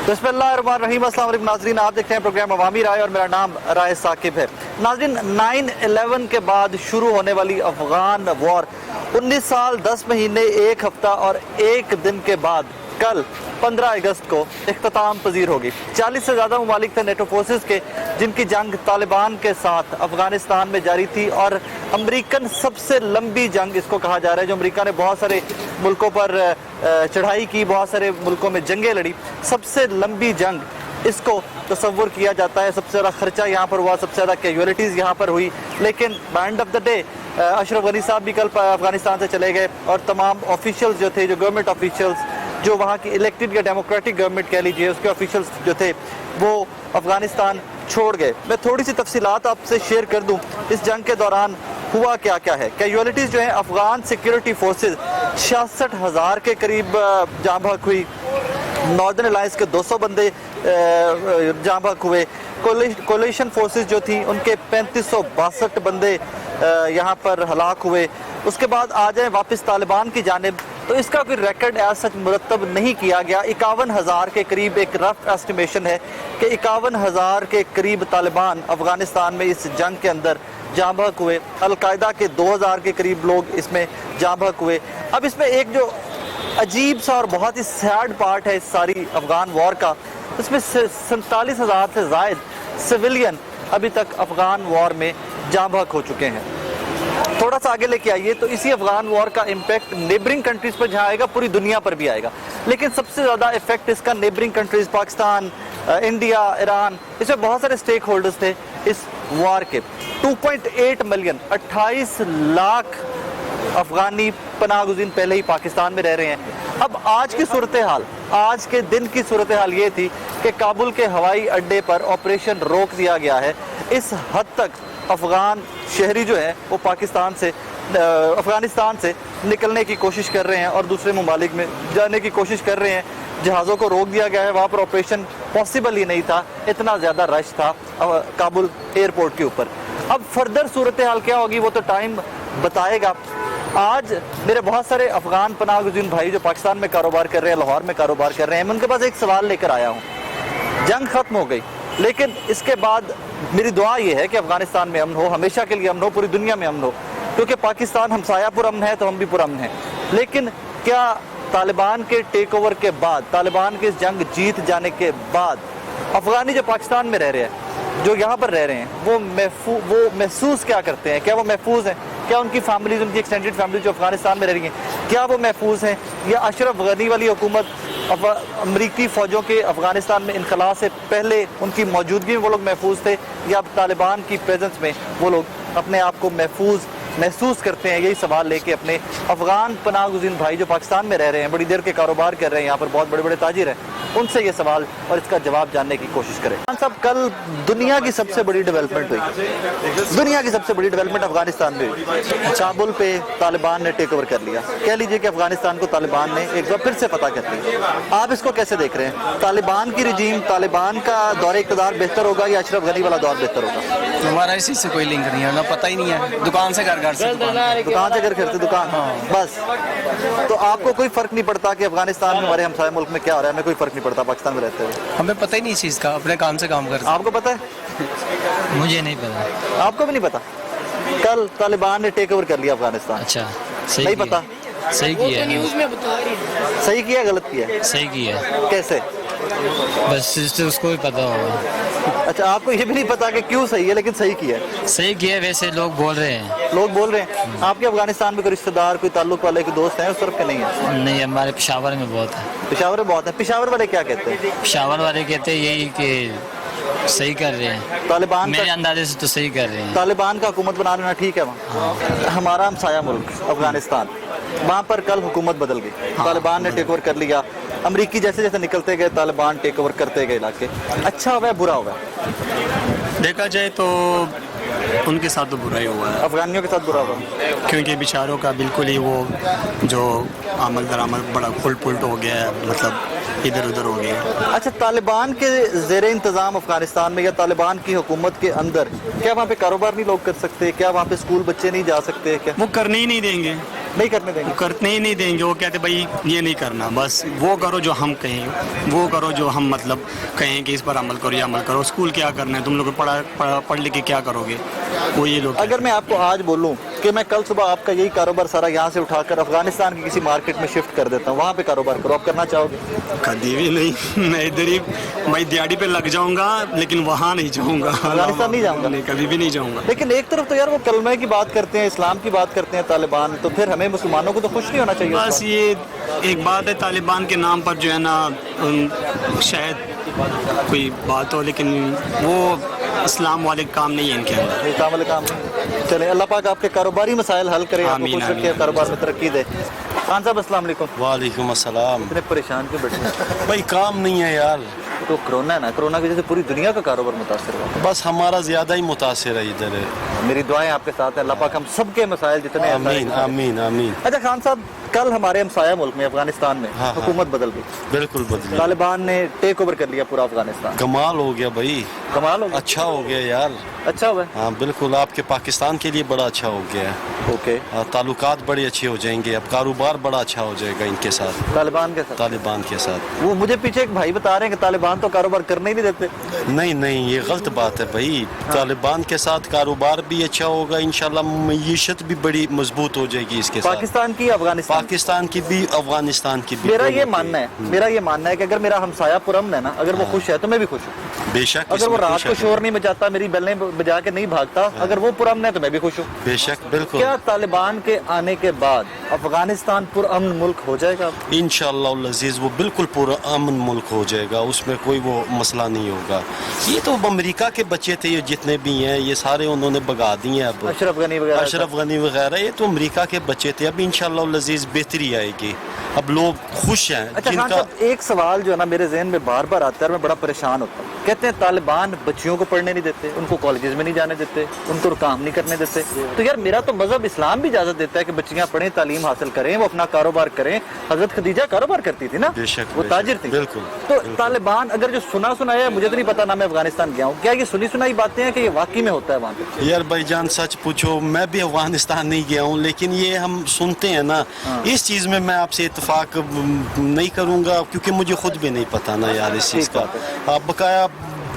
बिस्मिल्लाहिर्रहमानिर्रहीम। अस्सलाम वालेकुम नाज़रीन, आप देखते हैं प्रोग्राम अवामी राय और मेरा नाम राय साकिब है। नाज़रीन, 9/11 के बाद शुरू होने वाली अफगान वॉर 19 साल 10 महीने 1 हफ्ता और 1 दिन के बाद कल 15 अगस्त को इख्तिताम पजीर होगी। 40 से ज़्यादा ममालिक थे नेटो फोर्सेस के, जिनकी जंग तालिबान के साथ अफगानिस्तान में जारी थी और अमेरिकन सबसे लंबी जंग इसको कहा जा रहा है, जो अमेरिका ने बहुत सारे मुल्कों पर चढ़ाई की, बहुत सारे मुल्कों में जंगें लड़ी, सबसे लंबी जंग इसको तस्वुर किया जाता है। सबसे ज़्यादा खर्चा यहाँ पर हुआ, सबसे ज़्यादा कैजुअलिटीज़ यहाँ पर हुई। लेकिन end of the day Ashraf Ghani साहब भी कल अफगानिस्तान से चले गए और तमाम ऑफिशियल्स जो थे, जो गवर्नमेंट ऑफिशियल्स, जो वहाँ की इलेक्टेड या डेमोक्रेटिक गवर्नमेंट कह लीजिए, उसके ऑफिशियल्स जो थे वो अफगानिस्तान छोड़ गए। मैं थोड़ी सी तफसीलात आपसे शेयर कर दूँ इस जंग के दौरान हुआ क्या क्या है। कैजुअलिटीज़ जो है, अफगान सिक्योरिटी फोर्सेज 66,000 के करीब जाँ बहक हुई। नॉर्दर्न अलायंस के 200 बंदे जाँ बहक हुए। कोलिशन फोर्सेस जो थी उनके 3562 बंदे यहाँ पर हलाक हुए। उसके बाद आ जाए वापस तालिबान की जानिब, तो इसका कोई रिकॉर्ड एज सच मुरतब नहीं किया गया। 51,000 के करीब एक रफ एस्टिमेशन है कि 51,000 के करीब तालिबान अफगानिस्तान में इस जंग के अंदर जाँ बहक हुए। अलकायदा के 2,000 के करीब लोग इसमें जाँ बहक हुए। अब इसमें एक जो अजीब सा और बहुत ही सैड पार्ट है इस सारी अफगान वॉर का, इसमें 47,000 से ज़ायद सिविलियन अभी तक अफगान वॉर में जाँ बहक हो चुके हैं। थोड़ा सा आगे लेके आइए तो इसी अफगान वॉर का इम्पैक्ट नेबरिंग कंट्रीज़ पर जहाँ आएगा, पूरी दुनिया पर भी आएगा। लेकिन सबसे ज़्यादा इफेक्ट इसका neighbouring countries, Pakistan, India, Iran, इसमें बहुत सारे स्टेक होल्डर्स थे इस वॉर के। 2.8 मिलियन 28 लाख अफगानी पनाह गुज़ीन पहले ही पाकिस्तान में रह रहे हैं। अब आज की सूरत हाल, आज के दिन की सूरत हाल ये थी कि काबुल के हवाई अड्डे पर ऑपरेशन रोक दिया गया है। इस हद तक अफगान शहरी जो है वो पाकिस्तान से, अफगानिस्तान से निकलने की कोशिश कर रहे हैं और दूसरे ममालिक में जाने की कोशिश कर रहे हैं। जहाज़ों को रोक दिया गया है, वहाँ पर ऑपरेशन पॉसिबल ही नहीं था, इतना ज़्यादा रश था काबुल एयरपोर्ट के ऊपर। अब फर्दर सूरत हाल क्या होगी वो तो टाइम बताएगा। आज मेरे बहुत सारे अफगान पनाह गुज़ीन भाई जो पाकिस्तान में कारोबार कर रहे हैं, लाहौर में कारोबार कर रहे हैं, मैं उनके पास एक सवाल लेकर आया हूँ। जंग ख़त्म हो गई, लेकिन इसके बाद मेरी दुआ ये है कि अफगानिस्तान में अमन हो, हमेशा के लिए अमन हो, पूरी दुनिया में अमन हो, क्योंकि पाकिस्तान हमसाया पुरअमन है तो हम भी पुरअमन हैं। लेकिन क्या तालिबान के टेक ओवर के बाद, तालिबान के इस जंग जीत जाने के बाद अफगानी जो पाकिस्तान में रह रहे हैं, जो यहाँ पर रह रहे हैं, वो महसूस क्या करते हैं? क्या वो महफूज हैं? क्या उनकी फैमिलीज, उनकी एक्सटेंडेड फैमिली जो अफगानिस्तान में रह रही हैं, क्या वो महफूज हैं? या अशरफ गनी वाली हुकूमत, अमरीकी फ़ौजों के अफगानिस्तान में इनखला से पहले उनकी मौजूदगी में वो लोग महफूज थे, या तालिबान की प्रेजेंस में वो लोग अपने आप को महसूस करते हैं? यही सवाल लेके अपने अफगान पनाह गुज़ीन भाई जो पाकिस्तान में रह रहे हैं, बड़ी देर के कारोबार कर रहे हैं, यहाँ पर बहुत बड़े बड़े ताजिर हैं, उनसे ये सवाल और इसका जवाब जानने की कोशिश करें। साहब, कल दुनिया की सबसे बड़ी डेवलपमेंट हुई, दुनिया की सबसे बड़ी डेवलपमेंट अफगानिस्तान में हुई। काबुल पे तालिबान ने टेक ओवर कर लिया। कह लीजिए कि अफगानिस्तान को तालिबान ने एक बार फिर से फतह कर लिया। आप इसको कैसे देख रहे हैं? तालिबान की रजीम, तालिबान का दौरे इक़्तिदार बेहतर होगा या अशरफ गनी वाला दौर बेहतर होगा? हमारा इसी से कोई लिंक नहीं है, हमें पता ही नहीं है। दुकान से घर, घर से दुकान से घर, घर से दुकान, बस। तो आपको कोई फर्क नहीं पड़ता कि अफगानिस्तान में, हमारे हमसाया मुल्क में क्या हो रहा है? हमें कोई फर्क नहीं पड़ता पाकिस्तान में रहते हुए? हमें पता ही नहीं इस चीज़ का, अपने काम से काम करते। आपको पता है? मुझे नहीं पता। आपको भी नहीं पता? कल तालिबान ने टेक ओवर कर लिया अफगानिस्तान। अच्छा, सही नहीं किया। पता? सही किया, न्यूज़ में बता रही है। सही किया गलत किया? सही किया। कैसे? बस इससे उसको भी पता होगा। अच्छा, आपको ये भी नहीं पता कि क्यों सही है, लेकिन सही किया? सही किया, वैसे लोग बोल रहे हैं। लोग बोल रहे हैं। आपके अफगानिस्तान में कोई रिश्तेदार, कोई ताल्लुक वाले, कोई दोस्त हैं उस तरफ के? नहीं है। नहीं, हमारे पेशावर में बहुत है। पेशावर में बहुत है। पेशावर वाले क्या कहते हैं? पेशावर वाले कहते हैं यही कि सही कर रहे हैं। तालिबान मेरे अंदाजे से तो सही कर रहे हैं। तालिबान का हुकूमत बना लेना ठीक है वहाँ। हमारा हमसाया मुल्क अफगानिस्तान, वहाँ पर कल हुकूमत बदल गई। तालिबान ने टेक ओवर कर लिया। अमरीकी जैसे जैसे निकलते गए, तालिबान टेक ओवर करते गए इलाके। अच्छा हुआ, बुरा हुआ? देखा जाए तो उनके साथ तो बुरा ही हुआ है, अफगानियों के साथ बुरा हुआ, क्योंकि बेचारों का बिल्कुल ही वो जो आमल दरामद बड़ा उलट हो गया है, मतलब इधर उधर हो गया। अच्छा, तालिबान के ज़ेरे इंतज़ाम अफगानिस्तान में या तालिबान की हुकूमत के अंदर क्या वहाँ पे कारोबार नहीं लोग कर सकते? क्या वहाँ पे स्कूल बच्चे नहीं जा सकते? क्या वो करने ही नहीं देंगे? नहीं करने देंगे। करने ही नहीं देंगे। वो कहते भाई ये नहीं करना, बस वो करो जो हम कहें, वो करो जो हम मतलब कहें कि इस पर अमल करो या अमल करो। स्कूल क्या करना है, तुम लोग पढ़ लिख के क्या करोगे, वो ये लोग। अगर मैं आपको आज बोलूं कि मैं कल सुबह आपका यही कारोबार सारा यहाँ से उठाकर अफगानिस्तान की किसी मार्केट में शिफ्ट कर देता हूँ, वहाँ पे कारोबार करो, आप करना चाहोगे? कभी भी नहीं। मैं इधर ही भाई दिहाड़ी पे लग जाऊंगा, लेकिन वहाँ नहीं जाऊंगा, अफगानिस्तान नहीं जाऊंगा? नहीं, कभी भी नहीं जाऊंगा। लेकिन एक तरफ तो यार वो कलमे की बात करते हैं, इस्लाम की बात करते हैं तालिबान, तो फिर हमें मुसलमानों को तो खुश नहीं होना चाहिए? बस ये एक बात है, तालिबान के नाम पर जो है ना शायद कोई बात हो, लेकिन वो इस्लाम वाले काम नहीं है इनके अंदर। इस्लाम वाले काम नहीं। चले, अल्लाह पाक आपके कारोबारी मसाइल हल करे, आपको आमीन, खुश रखे, कारोबार में तरक्की दे। खान साहब अस्सलाम वालेकुम। वालेकुम अस्सलाम। इतने परेशान क्यों बैठे हैं? भाई काम नहीं है यार, तो कोरोना है ना, कोरोना की वजह से पूरी दुनिया का कारोबार मुतासर हुआ। बस हमारा ज़्यादा ही मुतासिर है इधर है। मेरी दुआएं आपके साथ हैं, अल्लाह पाक हम सबके मसाइल जितने हैं आमीन आमीन आमीन। अच्छा खान साहब, कल हमारे हमसाया मुल्क में अफगानिस्तान में हाँ। हुकूमत बदल गई, बिल्कुल बदली, तालिबान ने टेक ओवर कर लिया पूरा अफगानिस्तान। कमाल हो गया भाई, कमाल हो गया, अच्छा हो गया यार। अच्छा हुआ है। हाँ बिल्कुल, आपके पाकिस्तान के लिए बड़ा अच्छा हो गया है। ओके, ताल्लुकात बड़े अच्छे हो जाएंगे, अब कारोबार बड़ा अच्छा हो जाएगा इनके साथ, तालिबान के साथ। तालिबान के साथ। वो मुझे पीछे एक भाई बता रहे हैं कि तालिबान तो कारोबार करने ही नहीं देते। नहीं नहीं, ये गलत बात है भाई। तालिबान के साथ कारोबार भी अच्छा होगा इंशाल्लाह, मईशत भी बड़ी मजबूत हो जाएगी इसके साथ। पाकिस्तान की, अफगानिस्तान, पाकिस्तान की भी, अफगानिस्तान की भी। मेरा दोनों ये की। मानना है, मेरा ये मानना है कि अगर मेरा हमसाया पुरअमन है ना, अगर वो खुश है तो मैं भी खुश हूँ। बेशक, अगर वो इसमें रात कोई को शक शोर नहीं मचाता, मेरी बेलें बजा के नहीं भागता, अगर वो पुरअमन है तो मैं भी खुश हूँ। नहीं। बेशक बिल्कुल। क्या तालिबान के आने के बाद अफगानिस्तान पुरअमन मुल्क हो जाएगा? इंशाअल्लाह अज़ीज़ वो बिल्कुल पूरा अमन मुल्क हो जाएगा, उसमें कोई वो मसला नहीं होगा। ये तो अमेरिका के बच्चे थे, ये जितने भी हैं ये सारे उन्होंने भगा दिए। अब अशरफ गनी वगैरह, अशरफ गनी वगैरह ये तो अमेरिका के बच्चे थे। अब इंशाअल्लाह अज़ीज़ बेहतरी आएगी, अब लोग खुश हैं। अच्छा खान साहब, एक सवाल जो है ना मेरे जहन में बार बार आता है और मैं बड़ा परेशान होता हूँ। कहते हैं तालिबान बच्चियों को पढ़ने नहीं देते, उनको कॉलेजेस में नहीं जाने देते, उनको काम नहीं करने देते। तो यार मेरा तो मजहब इस्लाम भी इजाजत देता है कि बच्चियां पढ़ें, तालीम हासिल करें, वो अपना कारोबार करें। हजरत खदीजा कारोबार करती थी ना, बेशक, वो बेशक, ताजिर थी। बिल्कुल, तो बिल्कुल। तालिबान अगर जो सुना सुनाया है, मुझे तो नहीं पता ना, मैं अफगानिस्तान गया हूँ, क्या ये सुनी सुनाई बातें हैं कि ये वाकई में होता है वहाँ पे? यार भाईजान सच पूछो, मैं भी अफगानिस्तान नहीं गया हूँ, लेकिन ये हम सुनते हैं ना, इस चीज़ में मैं आपसे इत्तेफाक नहीं करूँगा, क्योंकि मुझे खुद भी नहीं पता ना यार इस चीज़ का। आप बकाया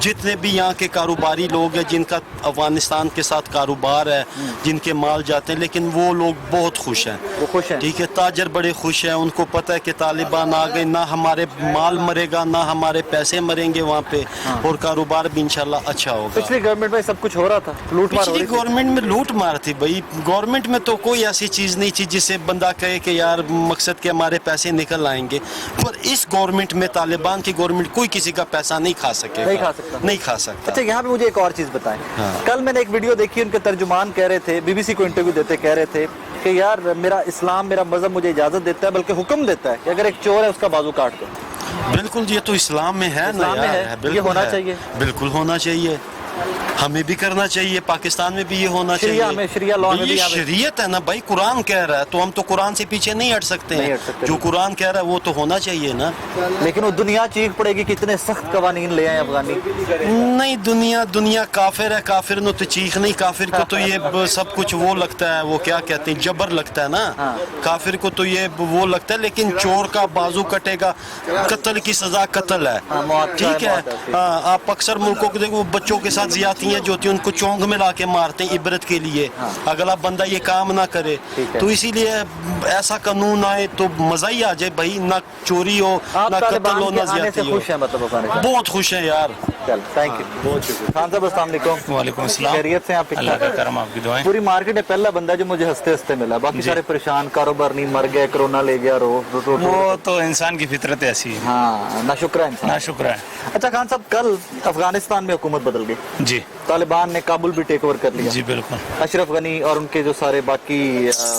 जितने भी यहाँ के कारोबारी लोग हैं जिनका अफगानिस्तान के साथ कारोबार है, जिनके माल जाते हैं, लेकिन वो लोग बहुत खुश हैं। वो खुश हैं? ठीक है, ताजर बड़े खुश हैं, उनको पता है कि तालिबान आ गए, ना हमारे माल मरेगा ना हमारे पैसे मरेंगे वहाँ पे, और कारोबार भी इंशाल्लाह अच्छा होगा। पिछली गवर्नमेंट में सब कुछ हो रहा था, लूट मार हो पिछली रही थी। गवर्नमेंट में लूट मार थी भाई। गवर्नमेंट में तो कोई ऐसी चीज़ नहीं थी जिससे बंदा कहे कि यार मकसद के हमारे पैसे निकल आएंगे, पर इस गवर्नमेंट में, तालिबान की गवर्नमेंट, कोई किसी का पैसा नहीं खा सकेगा, नहीं खा सकता। नहीं खा सकता। अच्छा यहाँ पे मुझे एक और चीज़ बताएं। हाँ। कल मैंने एक वीडियो देखी, उनके तर्जुमान कह रहे थे, बीबीसी को इंटरव्यू देते कह रहे थे कि यार मेरा इस्लाम, मेरा मजहब मुझे इजाज़त देता है, बल्कि हुक्म देता है कि अगर एक चोर है उसका बाजू काट दो। बिल्कुल, ये तो इस्लाम में है ना इस्लाम में यार, है, बिल्कुल ये होना है। चाहिए। बिल्कुल होना चाहिए, हमें भी करना चाहिए, पाकिस्तान में भी ये होना शरिया चाहिए। में, शरिया लॉ में भी ये यहाँ पे- शरीयत है ना भाई, कुरान कह रहा है तो हम तो कुरान से पीछे नहीं हट सकते नहीं हैं। हट सकते। जो कुरान कह रहा है वो तो होना चाहिए ना। लेकिन वो दुनिया चीख पड़ेगी कि इतने सख्त कवानीन ले आए अफगानी। नहीं, दुनिया काफिर है, काफिर ने तो चीख नहीं, काफिर को तो ये सब कुछ वो लगता है, वो क्या कहते हैं, जबर लगता है ना। हाँ। काफिर को तो ये वो लगता है, लेकिन चोर का बाजू कटेगा, कत्ल की सजा कत्ल है। हाँ, मौत का ठीक है। मौत है। हाँ, आप अक्सर मुल्कों को देखो, बच्चों के साथ ज्यादतियां जो होती हैं उनको चौंक में ला के मारते हैं इबरत के लिए, अगला बंदा ये काम ना करे। ठीक है। तो इसीलिए ऐसा कानून आए तो मजा ही आ जाए भाई, ना चोरी हो, आप ना कत्ल तालिबान हो, के ना आने से ज्यादती हो। खुश हैं मतलब अफगानिस्तान? बहुत खुश हैं यार। चल, थैंक यू, बहुत शुक्रिया। खान साहब अस्सलाम वालेकुम। वालेकुम अस्सलाम। खैरियत से आप? अल्लाह का करम, आपकी दुआएं। पूरी मार्केट में पहला बंदा जो मुझे हंसते हंसते मिला, बाकी सारे परेशान, कारोबार नहीं, मर गए, कोरोना ले गया, रो वो तो इंसान की फितरत ऐसी है, हाँ, ना शुक्र है इंसान। ना शुक्र है। अच्छा खान साहब, कल अफगानिस्तान में हुकूमत बदल गई, जी तालिबान ने काबुल भी टेक ओवर कर लिया। जी बिल्कुल। अशरफ गनी और उनके जो सारे बाकी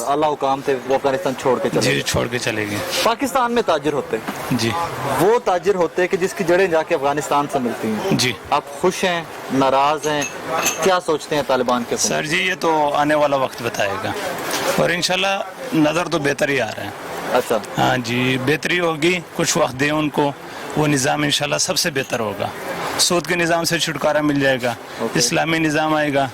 आला हुकाम थे वो अफगानिस्तान छोड़ के चले जी गए। छोड़ के चले गए। पाकिस्तान में ताजिर होते, जी वो ताजिर होते कि जिसकी जड़ें जाके अफगानिस्तान से मिलती हैं। जी आप खुश हैं, नाराज हैं, क्या सोचते हैं तालिबान के? सर जी, ये तो आने वाला वक्त बताएगा, और इंशाल्लाह नज़र तो बेहतर ही आ रहा है। अच्छा, हाँ जी, बेहतरी होगी, कुछ वक्त दें उनको, वो निज़ाम इंशाल्लाह सबसे बेहतर होगा। सूद के निज़ाम से छुटकारा मिल जाएगा, इस्लामी निज़ाम आएगा,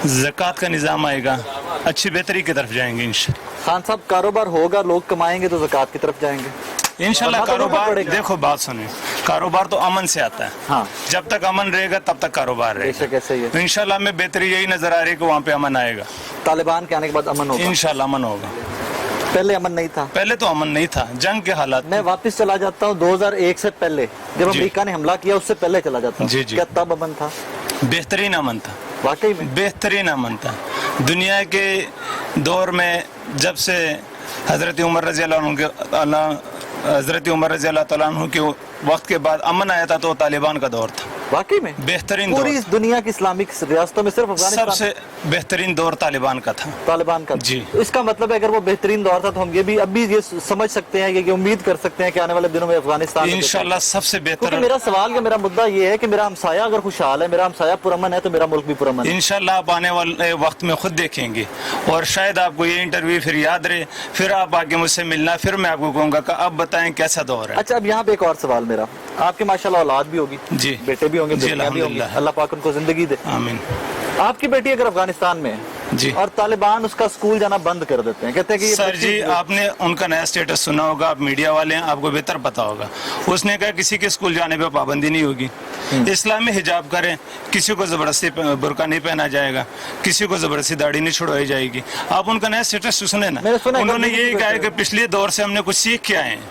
ज़कात का निज़ाम आएगा, अच्छी बेहतरी की तरफ जाएंगे इंशाल्लाह। खान साहब कारोबार होगा, लोग कमाएंगे तो ज़कात की तरफ जाएंगे। इंशाल्लाह वरना तो रोकना कारोबार, पड़ेगा। देखो बात सुनिए, कारोबार तो अमन से आता है। हाँ। जब तक अमन रहेगा तब तक कारोबार बेशक रहेगा। ऐसे ही है। तो इंशाल्लाह में बेहतरी यही नजर आ रही है कि वहाँ पे अमन आएगा। तालिबान के आने के बाद अमन होगा। इंशाल्लाह अमन होगा। पहले अमन नहीं था। पहले तो अमन नहीं था, जंग के हालात। मैं वापस चला जाता हूँ 2001 से पहले, जब जी। अमेरिका ने हमला किया उससे पहले चला जाता हूँ। जी, जी। क्या तब अमन था? बेहतरीन अमन था, वाकई में। बेहतरीन अमन था। दुनिया के दौर में जब से हजरत उमर रजी अल्लाह तआला अन्हु के वक्त के बाद अमन आया था तो तालिबान का दौर था। वाकई में बेहतरीन पूरी दौर इस दुनिया की इस्लामिक रियासतों में सिर्फ अफगानिस्तान सबसे बेहतरीन दौर तालिबान का था। तालिबान का। जी। तो इसका मतलब है अगर वो बेहतरीन दौर था तो हम ये भी अब भी ये समझ सकते हैं, ये उम्मीद कर सकते हैं कि आने वाले दिनों में अफगानिस्तान में इंशाल्लाह सबसे क्योंकि बेहतर। मेरा सवाल या मेरा मुद्दा ये है कि मेरा हमसाया अगर खुशहाल है, मेरा हमसाया पुरअमन है, तो मेरा मुल्क भी पुरअमन है। इंशाल्लाह आप आने वाले वक्त में खुद देखेंगे और शायद आपको ये इंटरव्यू फिर याद रहे, फिर आप आके मुझसे मिलना, फिर मैं आपको कहूँगा कि अब बताएं कैसा दौर है। अच्छा, अब यहाँ पे एक और सवाल मेरा, आपके माशाल्लाह औलाद भी होगी, जी। बेटे भी होंगे, जी, बेटियां भी होंगी, अल्हम्दुलिल्लाह। अल्लाह पाक उनको जिंदगी दे। आमीन। आपकी बेटी अगर अफगानिस्तान में है जी। और तालिबान उसका स्कूल जाना बंद कर देते हैं, कहते हैं कि ये सर बच्ची- जी, आपने उनका नया स्टेटस सुना होगा, आप मीडिया वाले हैं, आपको बेहतर पता होगा। उसने कहा किसी के स्कूल जाने पे पाबंदी नहीं होगी, इस्लाम में हिजाब करें, किसी को जबरदस्ती बुर्का नहीं पहना जाएगा, किसी को जबरदस्ती दाढ़ी नहीं छुड़वाई जाएगी। आप उनका नया स्टेटस सुने ना, मैंने सुना है, उन्होंने कभी यही भी कहा है कहते कि पिछले दौर से हमने कुछ सीख के आए हैं,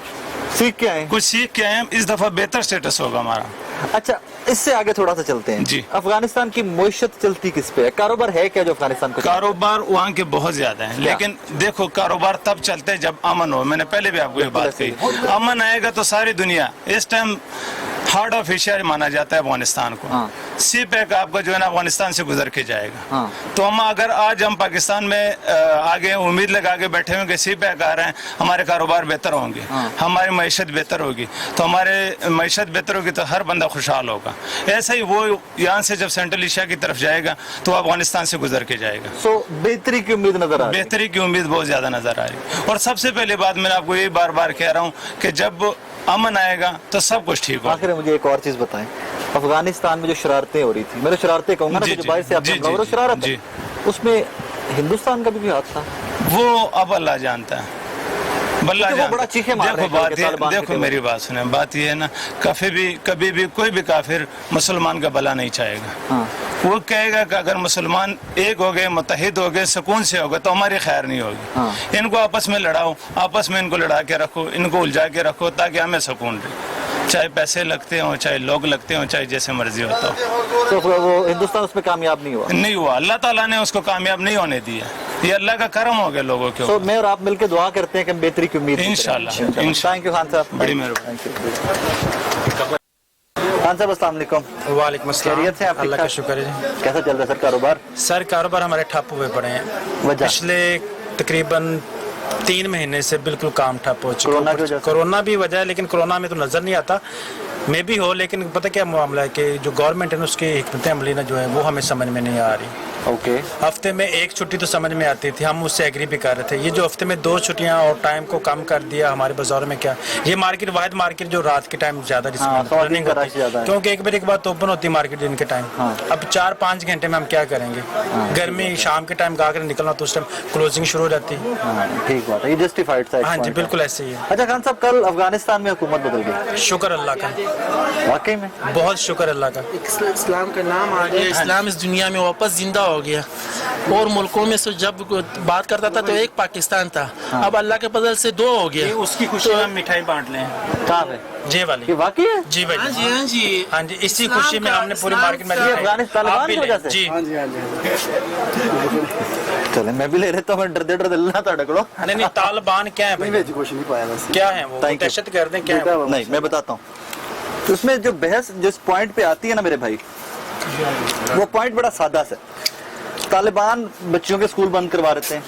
सीख के आए। कुछ सीख के आए हैं, इस दफा बेहतर स्टेटस होगा हमारा। अच्छा, इससे आगे थोड़ा सा चलते हैं। जी। अफगानिस्तान की मुइशत चलती किस पे है? कारोबार है क्या जो अफगानिस्तान को? कारोबार वहाँ के बहुत ज्यादा है, क्या? लेकिन देखो कारोबार तब चलते हैं जब अमन हो। मैंने पहले भी आपको ये बात ऐसे कही, अमन आएगा तो सारी दुनिया, इस टाइम हार्ट ऑफ एशिया माना जाता है अफगानिस्तान को। हाँ। सी पैक आपका जो है ना अफगानिस्तान से गुजर के जाएगा। हाँ। तो हम अगर आज हम पाकिस्तान में आगे उम्मीद लगा के बैठे हुए कि सी पैक आ रहे हैं, हमारे कारोबार बेहतर होंगे, हाँ। हमारी मैशत बेहतर होगी, तो हमारे मैशत बेहतर होगी तो हर बंदा खुशहाल होगा। ऐसा ही वो यहाँ से जब सेंट्रल एशिया की तरफ जाएगा तो अफगानिस्तान से गुजर के जाएगा। सो बेहतरी की उम्मीद नजर आ रही है। बेहतरी की उम्मीद बहुत ज्यादा नजर आ रही है। और सबसे पहले बात मैं आपको यही बार बार कह रहा हूँ कि जब अमन आएगा तो सब कुछ ठीक होगा। आखिर में मुझे एक और चीज बताएं, अफगानिस्तान में जो शरारतें हो रही थी, मैं तो शरारतें कहूंगा ना, जी, जो जी, बाहर से आपने जी, कहा, वो जी, शरारत है। जी। उसमें हिंदुस्तान का भी कोई हाथ था? वो अब अल्लाह जानता है, बल्ला वो जानता बड़ा है। चीखे मार रहे देखो हैं बात कि ये, तालिबान के देखो तेवर। मेरी बात सुने, बात ये है ना, कभी भी कोई भी काफिर मुसलमान का भला नहीं चाहेगा। हाँ। वो कहेगा कि अगर मुसलमान एक हो गए, मुत्तहिद हो गए, सुकून से हो गए, तो हमारी खैर नहीं होगी। हाँ। इनको आपस में लड़ाओ, आपस में इनको लड़ा के रखो, इनको उलझा के रखो, ताकि हमें सुकून रहे, चाहे पैसे लगते हों, चाहे लोग लगते हों, चाहे जैसे मर्जी होता हो। तो वो हिंदुस्तान उसमें कामयाब नहीं हुआ। नहीं हुआ, अल्लाह ताला ने उसको कामयाब नहीं होने दिया, ये अल्लाह का करम हो गया लोगों के तो ऊपर। मैं और आप मिलकर दुआ करते हैं कि हम बेहतरी की उम्मीद इंशाल्लाह, थैंक यू खान साहब, बड़ी मेहरबानी। खान साहब अस्सलाम वालेकुम। वालेकुम अस्सलाम। खैरियत से आप? अल्लाह का ठीक-ठाक? शुक्र है। कैसा चल रहा है सर कारोबार? सर कारोबार हमारे ठप हुए पड़े हैं, वजह? पिछले तकरीबन 3 महीने से बिल्कुल काम ठप हो चुका कोरोना की वजह है। से? कोरोना भी वजह है, लेकिन कोरोना में तो नज़र नहीं आता, मैं भी हो, लेकिन पता क्या मामला है कि जो गवर्नमेंट है ना, उसकी हिकमत अमली ना जो है वो हमें समझ में नहीं आ रही। ओके। हफ्ते में एक छुट्टी तो समझ में आती थी, हम उससे एग्री भी कर रहे थे। ये जो हफ्ते में 2 छुट्टियां और टाइम को कम कर दिया हमारे बाजारों में, क्या ये मार्केट वाहिद मार्केट जो रात के टाइम ज्यादा ख्वातीन का रश ज्यादा है। क्योंकि एक बजे के बाद तो ओपन होती है मार्केट दिन के टाइम। हाँ। अब 4-5 घंटे में हम क्या करेंगे? गर्मी शाम के टाइम गा कर निकलना तो उस टाइम क्लोजिंग शुरू हो जाती है। हाँ, ठीक बात है, ये जस्टिफाइड सा एक हाँ जी, point है। बिल्कुल ऐसे ही है। अच्छा खान साहब, कल अफगानिस्तान में हुकूमत बदल गई, शुक्र अल्लाह का, वाकई में? बहुत शुक्र अल्लाह का। इस्लाम का नाम आ गया, इस्लाम इस दुनिया में वापस जिंदा हो गया। और मुल्कों में से जब बात करता था तो एक पाकिस्तान था, अब अल्लाह के फजल से 2 हो गया। उसकी खुशी में मिठाई बांट लें। कहाँ पे? जी वाली। ये वाकई है? जी भाई। हाँ जी, हाँ जी, हाँ जी, इसी खुशी में हमने पूरी मार्केट में ये अफगानिस्तान तालिबान की वजह से? जी। चले मैं भी ले लेता हूँ, डरदे डरदे लेना था को। नहीं, तालिबान क्या है भाई? क्या है वो? Thank you. दहशत गर्द क्या है वो? नहीं, मैं बताता हूँ। तो उसमें जो बहस जिस पॉइंट पे आती है ना मेरे भाई, वो पॉइंट बड़ा सादा सा है। तालिबान बच्चों के स्कूल बंद करवा रहे थे।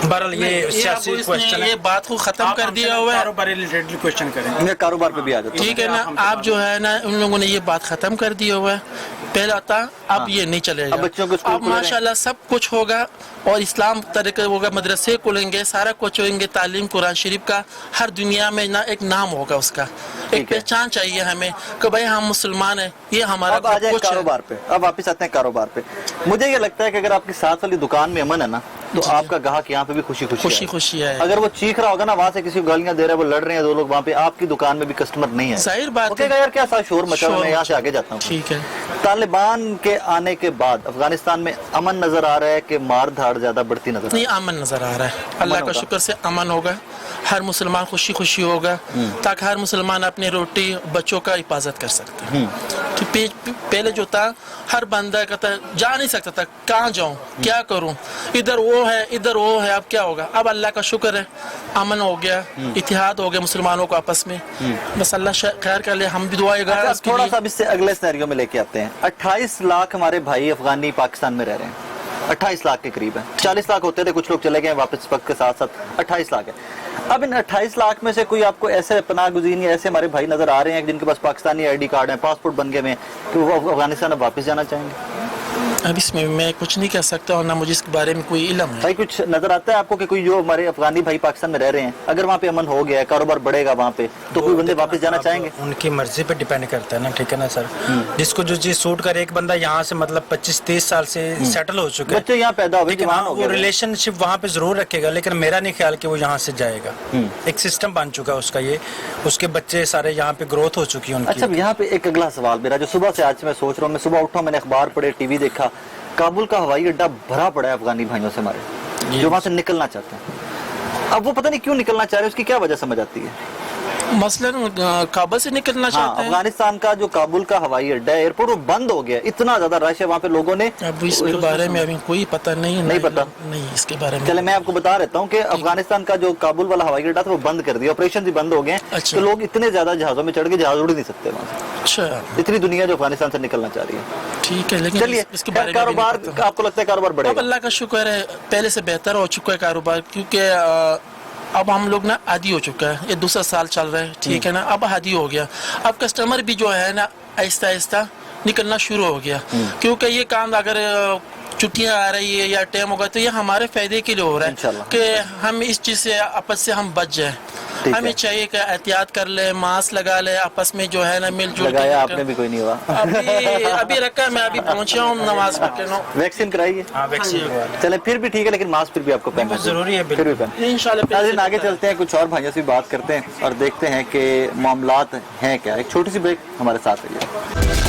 बहरहाल ये ये सियासी अब इसने क्वेश्चन है। ये बात को खत्म कर दिया हुआ है। कारोबारी रिलेटेड क्वेश्चन करें। मैं कारोबार पे भी आ जाता हूँ। ठीक है ना, आप जो है ना, उन लोगों ने ये बात खत्म कर दी हुआ है। पहला था, अब ये नहीं चलेगा। अब बच्चों को स्कूल अब खुले रहें। माशाल्लाह सब कुछ होगा और इस्लाम तरीके होगा, मदरसे खुलेंगे, सारा कुछ होंगे, तालीम कुरान शरीफ का हर दुनिया में ना एक नाम होगा उसका, ठीक एक है। पहचान चाहिए हमें कि भाई हम मुसलमान हैं, ये हमारा अब आ जाए कुछ है। कारोबार पे, अब वापस आते हैं कारोबार पे। मुझे ये लगता है कि अगर आपकी साथ वाली दुकान में अमन है ना, तो आपका ग्राहक यहाँ पे भी खुशी खुशी खुशी है। अगर वो चीख रहा होगा ना वहाँ से किसी को गालियां दे रहा है, वो लड़ रहे हैं दो लोग वहाँ पे, आपकी दुकान में भी कस्टमर नहीं है, जाहिर बात वो कहेगा यार क्या सा शोर मचा रहा है, मैं यहाँ से आगे जाता हूँ। ठीक है। तालिबान के आने के बाद अफगानिस्तान में अमन नजर आ रहा है कि मार धाड़ ज्यादा बढ़ती नजर आ रही नहीं, अमन नजर आ रहा है, अल्लाह का शुक्र से अमन होगा, हर मुसलमान खुशी खुशी होगा, ताकि हर मुसलमान अपनी रोटी बच्चों का हिफाजत कर सकते हैं। तो पहले जो था हर बंदा कहता जा नहीं सकता था, कहाँ जाऊँ क्या करूँ, इधर वो है इधर वो है, अब क्या होगा। अब अल्लाह का शुक्र है अमन हो गया, इतिहाद हो गया मुसलमानों को आपस में, बस अल्लाह खैर कर ले, हम भी दुआ है। थोड़ा सा इससे अगले सिनेरियो में लेके आते हैं। 28 लाख हमारे भाई अफगानी पाकिस्तान में रह रहे हैं, 28 लाख के करीब है, 40 लाख होते थे, कुछ लोग चले गए वापस वक्त के साथ साथ, 28 लाख है। अब इन 28 लाख में से कोई आपको ऐसे पनाह गुज़ीर या ऐसे हमारे भाई नजर आ रहे हैं जिनके पास पाकिस्तानी आईडी कार्ड है, पासपोर्ट बन गए हैं, कि वो अफगानिस्तान अब वापस जाना चाहेंगे? अब इसमें मैं कुछ नहीं कह सकता और ना मुझे इसके बारे में कोई इल्म है। भाई कुछ नजर आता है आपको कि कोई जो हमारे अफगानी भाई पाकिस्तान में रह रहे हैं, अगर वहाँ पे अमन हो गया है, कारोबार बढ़ेगा वहाँ पे, तो कोई बंदे वापस जाना चाहेंगे? उनकी मर्जी पे डिपेंड करता है ना, ठीक है ना सर। जिसको जो चीज सूट करे, एक बंदा यहाँ से मतलब 25-30 साल से सेटल हो चुका है, बच्चे यहाँ पैदा हो गए, लेकिन जवान हो वो गए, रिलेशनशिप वहाँ पे जरूर रखेगा, लेकिन मेरा नहीं ख्याल कि वो यहाँ से जाएगा। एक सिस्टम बन चुका है उसका, ये उसके बच्चे सारे यहाँ पे ग्रोथ हो चुकी है उनकी। अच्छा, यहाँ पे एक अगला सवाल मेरा जो सुबह से आज से मैं सोच रहा हूँ, मैं सुबह उठा, मैंने अखबार पढ़े, टीवी देखा, काबुल का हवाई अड्डा भरा पड़ा है अफगानी भाइयों से हमारे, जो वहां से निकलना चाहते हैं। अब वो पता नहीं क्यों निकलना चाह रहे हैं, उसकी क्या वजह समझ आती है? मसलन काबुल से निकलना चाहते हैं। अफगानिस्तान का जो काबुल का हवाई अड्डा है, एयरपोर्ट, वो बंद हो गया, इतना ज्यादा रश है वहाँ पे, लोगों ने अब इसके बारे में अभी कोई पता नहीं पता नहीं इसके बारे में। चले मैं आपको बता रहता हूँ कि अफगानिस्तान का जो काबुल वाला हवाई अड्डा था वो बंद कर दिया, ऑपरेशन भी बंद हो गए। अच्छा। तो लोग इतने ज्यादा जहाजों में चढ़ के जहाज उड़ नहीं सकते वहाँ से, अच्छा, इतनी दुनिया जो अफगानिस्तान से निकलना चाह रही है। ठीक है, लेकिन चलिए, इसके बारे में कारोबार आपको लगता है कारोबार अब बढ़ेगा? अल्लाह का शुक्र है पहले से बेहतर हो चुका है कारोबार, क्योंकि अब हम लोग ना आदी हो चुका है, ये दूसरा साल चल रहा है, ठीक है ना, अब आदी हो गया। अब कस्टमर भी जो है ना आहिस्ता आहिस्ता निकलना शुरू हो गया, क्योंकि ये काम अगर छुट्टियां आ रही है या टाइम होगा तो ये हमारे फायदे के लिए हो रहा है इंशाल्लाह। कि हम इस चीज से आपस से हम बच जाए। हमें चाहिए कि एहतियात कर ले, मास्क लगा ले, आपस में जो है ना मिलजुल लगाया आपने भी कोई नहीं हुआ? अभी रखा, मैं अभी पहुंचा हूँ नमाज पढ़ के। वैक्सीन कराइए? हाँ, वैक्सीन चले फिर भी ठीक है, लेकिन मास्क फिर भी आपको पहनना जरूरी है, फिर भी पहन। इंशाल्लाह आगे चलते हैं, कुछ और भाइयों से बात करते हैं और देखते हैं कि मामलात हैं क्या। एक छोटी सी ब्रेक, हमारे साथ रहिए।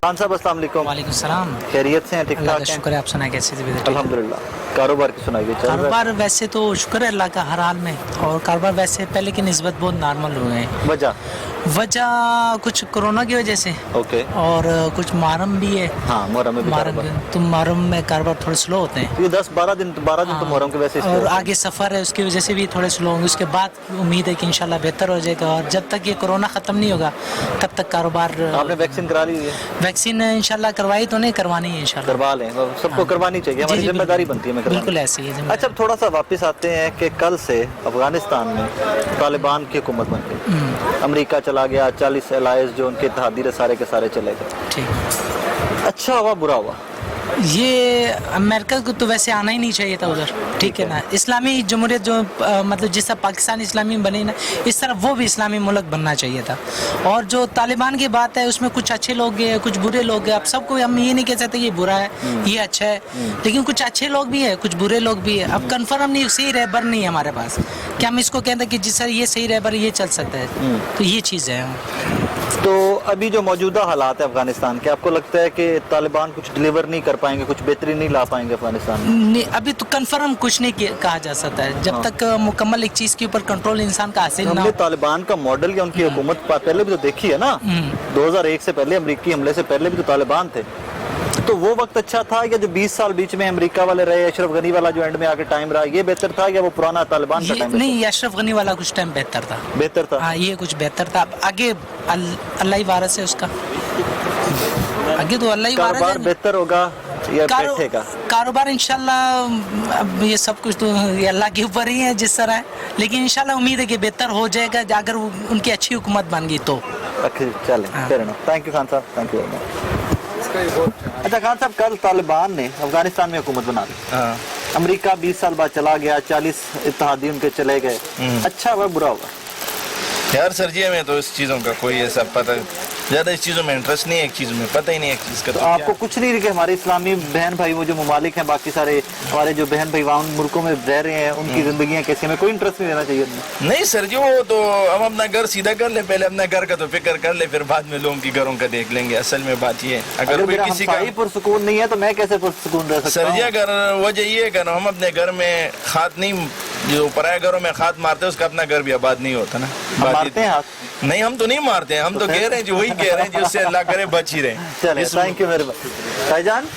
खान साहब अस्सलाम वालेकुम। वालेकुम सलाम। खैरियत से हैं? ठीक अल्लाह ठाक का हैं? शुक्र है, आप सुनाए कैसे तबीयत? अल्हम्दुलिल्लाह। कारोबार की सुनाइए, चल रहा है? कारोबार वैसे तो शुक्र है अल्लाह का हर हाल में, और कारोबार वैसे पहले की निस्बत बहुत नॉर्मल हो गए। वजह कुछ कोरोना की वजह से, ओके, और कुछ मुहर्रम भी है। हाँ, मुहर्रम में भी कारोबार। तो मुहर्रम में कारोबार थोड़े स्लो होते हैं, ये 10-12 दिन तो मुहर्रम के वैसे और आगे सफ़र है उसकी वजह से भी थोड़े स्लो होंगे। उसके बाद उम्मीद है कि इंशाल्लाह बेहतर हो जाएगा, और जब तक ये कोरोना ख़त्म नहीं होगा तब तक कारोबार। आपने वैक्सीन करा ली है? वैक्सीन इंशाल्लाह करवाई तो नहीं, करवानी है इंशाल्लाह। करवा लें, सबको करवानी चाहिए, हमारी जिम्मेदारी बनती है। बिल्कुल ऐसी है। अच्छा, थोड़ा सा वापस आते हैं कि कल से अफगानिस्तान में तालिबान की हुकूमत बन गई, अमेरिका चला गया, 40 एलाइज जो उनके इत्तेहादी सारे के सारे चले गए। ठीक, अच्छा हुआ बुरा हुआ? ये अमेरिका को तो वैसे आना ही नहीं चाहिए था उधर, ठीक है ना। इस्लामी जमहूरियत जो मतलब जिस तरह पाकिस्तान इस्लामी बनी ना, इस तरह वो भी इस्लामी मुल्क बनना चाहिए था। और जो तालिबान की बात है उसमें कुछ अच्छे लोग हैं, कुछ बुरे लोग हैं। अब सबको हम ये नहीं कह सकते ये बुरा है ये अच्छा है, लेकिन कुछ अच्छे लोग भी है, कुछ बुरे लोग भी है। अब कन्फर्म नहीं, सही रहबर नहीं है हमारे पास कि हम इसको कहते हैं कि जिस तरह ये सही रहबर ये चल सकता है, तो ये चीज़ है। तो अभी जो मौजूदा हालात है अफगानिस्तान के, आपको लगता है कि तालिबान कुछ डिलीवर नहीं कर पाएंगे, कुछ बेहतरी नहीं ला पाएंगे अफगानिस्तान में? नहीं, अभी तो कंफर्म कुछ नहीं कहा जा सकता है जब तक मुकम्मल एक चीज़ के ऊपर कंट्रोल इंसान का हासिल ना हमने हो। तालिबान का मॉडल या उनकी हुकूमत पहले भी तो देखी है ना, 2001 से पहले, अमरीकी हमले से पहले भी तो तालिबान थे। तो वो वक्त अच्छा था, या जो 20 साल बीच में अमेरिका वाले रहे, अशरफ गनी वाला जो एंड में आके टाइम रहा, ये बेहतर था, या वो पुराना तालिबान का टाइम? नहीं, अशरफ गनी वाला कुछ टाइम बेहतर था। बेहतर था? हाँ, ये कुछ बेहतर था। आगे अल्लाह ही वारिस है उसका, आगे तो अल्लाह ही वारिस कारोबार है। बेहतर होगा या बैठेगा? कारोबार इंशाल्लाह, अब ये सब कुछ तो ये अल्लाह के ऊपर ही है जिस तरह है, लेकिन इंशाल्लाह उम्मीद है कि बेहतर हो जाएगा अगर उनकी अच्छी हुकूमत बन गई तो। चलें, थैंक यू खान साहब, थैंक यू वेरी मच। अच्छा खान साहब, कल तालिबान ने अफगानिस्तान में हुकूमत बना ली, अमेरिका 20 साल बाद चला गया, 40 इत्तेहादी उनके चले गए, अच्छा हुआ बुरा हुआ? यार सर्जिया में तो इस चीज़ों का कोई ऐसा पता ज़्यादा इस चीज़ों में इंटरेस्ट नहीं है, एक चीज़ में पता ही नहीं है एक चीज़ का। तो आपको कुछ नहीं कि हमारे इस्लामी बहन भाई वो जो ममालिक हैं, बाकी सारे हमारे जो बहन भाई वहाँ मुल्कों में रह रहे हैं, उनकी जिंदगियाँ कैसी, हमें कोई इंटरेस्ट नहीं देना चाहिए? नहीं सर जी, वो तो हम अपना घर सीधा कर ले, पहले अपना घर का तो फिक्र कर ले, फिर बाद में लोगों की घरों का देख लेंगे। असल में बात ये है, अगर कोई मेरा किसी का हमसाई पुरसुकून नहीं है तो मैं कैसे पुरसुकून रह सकता सर जी, हूँ? अगर वजह ये है कि हम अपने घर में खाद नहीं, जो पराये घरों में खाद मारते हैं उसका अपना घर भी आबाद नहीं होता ना। हम मारते हैं हाथ? नहीं, हम तो नहीं मारते हैं, हम तो कह रहे हैं जो वही कह रहे हैं जो उससे अल्लाह करे बच ही रहे। चले, थैंक यू मेरे भाईजान।